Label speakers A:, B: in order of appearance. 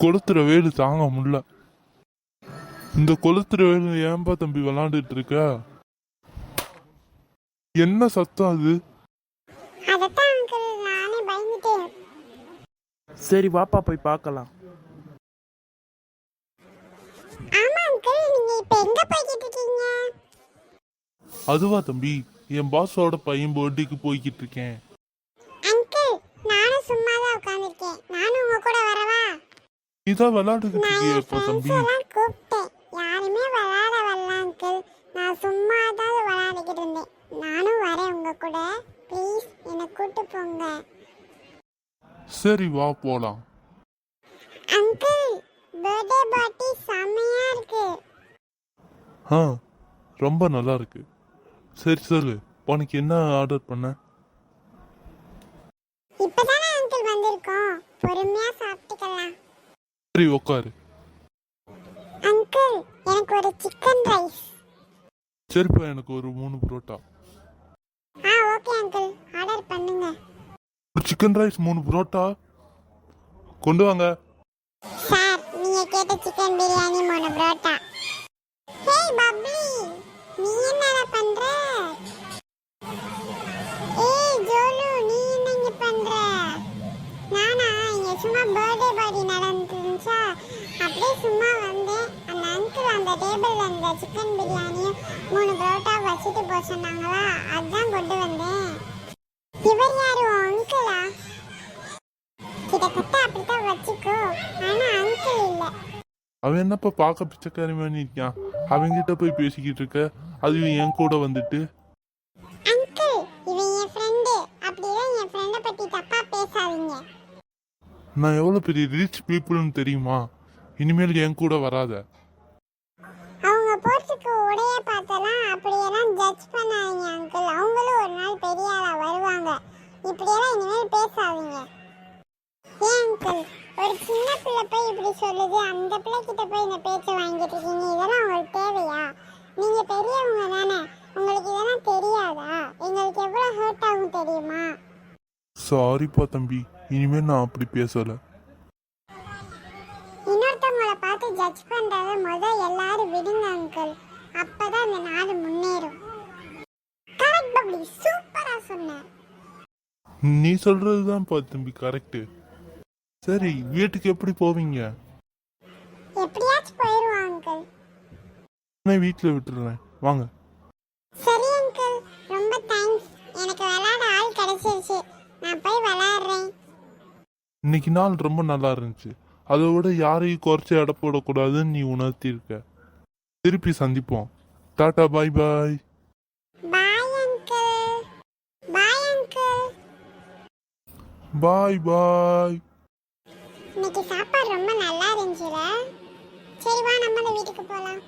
A: கொளுத்துற வேலு தாங்க முடியல. இந்த கொளுத்துற வேலு ஏன்பா தம்பி விளாண்டுட்டு இருக்க? என்ன சத்தம் அது?
B: சரி வாப்பா போய் பார்க்கலாம்.
A: அதுவா தம்பி, என் பாஸோட பையன் பர்த்டேக்கு போய்கிட்டு இருக்கேன். இதான் விளையாண்டுகிட்டு இருக்கியா இப்ப தம்பி?
C: யாருமே விளையாட வரல அங்கிள். நான் சும்மா தான் விளையாடிக்கிட்டு இருந்தேன். நானும் வரேன் உங்க கூட. ப்ளீஸ் என்னை கூட்டு போங்க.
A: சரி வா போலாம்.
C: அங்கிள் பர்த்டே பார்ட்டி செமையா இருக்கு.
A: ரொம்ப நல்லா இருக்கு. சரி சொல்லு, உனக்கு என்ன ஆர்டர் பண்ண?
C: இப்பதானே அங்கிள் வந்திருக்கோம், பொறுமையா சாப்பிட்டுக்கலாம்.
A: சரி உட்காரு.
C: அங்கிள் எனக்கு ஒரு சிக்கன் ரைஸ்.
A: சரிப்பா, எனக்கு ஒரு 3 புரோட்டா.
C: ஓகே அங்கிள், ஆர்டர் பண்ணுங்க.
A: ஒரு சிக்கன் ரைஸ் 3 புரோட்டா கொண்டு வாங்க.
C: சார், நீங்க கேட்ட chicken biryani 3 parotta. Hey bubbly, நீ என்னடா பண்ற? ஏய் ஜோலு, நீ என்ன இங்க பண்ற? நானா இங்க சும்மா பர்த்டே பார்ட்டி நடந்துச்சா, அப்படியே சும்மா வந்தேன். அந்த அங்கிள் அந்த டேபிள்ல அந்த சிக்கன் பிரியாணியும் 3 புரோட்டா வச்சுட்டு போக சொன்னாங்களா, அதான் கொண்டு வந்தேன். இவர் யாரு, அங்கிளா? கிட்டத்தட்ட அப்படித்தான் வச்சுக்கோ, ஆனா அங்கிள் இல்ல.
A: அவன் என்னப்பா பார்க்க பிச்சைக்காரி மாதிரி இருக்கான்? அவங்கிட்ட போய் பேசிக்கிட்டு இருக்க, அதுவும் என் கூட வந்துட்டு.
C: அங்கிள், இவன் என் ஃப்ரெண்டு. அப்படிதான் என் ஃப்ரெண்ட பத்தி தப்பா பேசாதீங்க.
A: நான் எவ்வளவு பெரிய ரிச் பீப்புள்னு தெரியுமா? இனிமேல் என் கூட வராத.
C: அவங்க போட்டுக்கு உடைய பார்த்தலாம் அப்படியெல்லாம் ஜட்ஜ் பண்ணாதீங்க அங்கிள். அவங்களும் ஒரு நாள் பெரிய ஆளா வருவாங்க. இப்படியெல்லாம் இனிமேல் பேசாதீங்க. ஏன் அங்கிள், ஒரு சின்ன பிள்ளை போய் இப்படி சொல்லுது, அந்த பிள்ளை கிட்ட போய் இந்த பேச்சை வாங்கிட்டு இருக்கீங்க? இதெல்லாம் உங்களுக்கு தேவையா? நீங்க பெரியவங்க தானே, உங்களுக்கு இதெல்லாம் தெரியாதா? எங்களுக்கு எவ்வளவு ஹர்ட் ஆகும் தெரியுமா?
A: சாரிப்பா தம்பி, இனிமேல் நான் அப்படி பேசல.
C: இன்னொருத்தவங்களை பார்த்து ஜட்ஜ் பண்றத முதல் எல்லாரும் விடுங்க அங்கிள். அப்பதான் இந்த நாடு முன்னேறும். கரெக்ட் பப்ளி, சூப்பரா சொன்ன.
A: நீ சொல்றதுதான் பா தம்பி கரெக்ட். சரி, வீட்டுக்கு எப்படி போவீங்க?
C: எப்படியாச்சும் போயிடுவோம் அங்கிள்.
A: நான் வீட்டில் விட்டுறேன், வாங்க.
C: சரி அங்கிள், ரொம்ப தேங்க்ஸ். எனக்கு விளையாட ஆள் கிடைச்சிருச்சு, நான் போய் விளையாடுறேன்.
A: இன்னைக்கு நாள் ரொம்ப நல்லா இருந்துச்சு. அதை விட யாரையும் குறைச்சி எடை போடக்கூடாதுன்னு நீ உணர்த்தியிருக்க. திருப்பி சந்திப்போம். Tata, bye bye.
C: Bye uncle. Bye uncle.
A: Bye bye.
C: இன்னைக்கு சாப்பாடு ரொம்ப நல்லா இருந்துச்சுல. சரி வா, நம்ம வீட்டுக்கு போலாம்.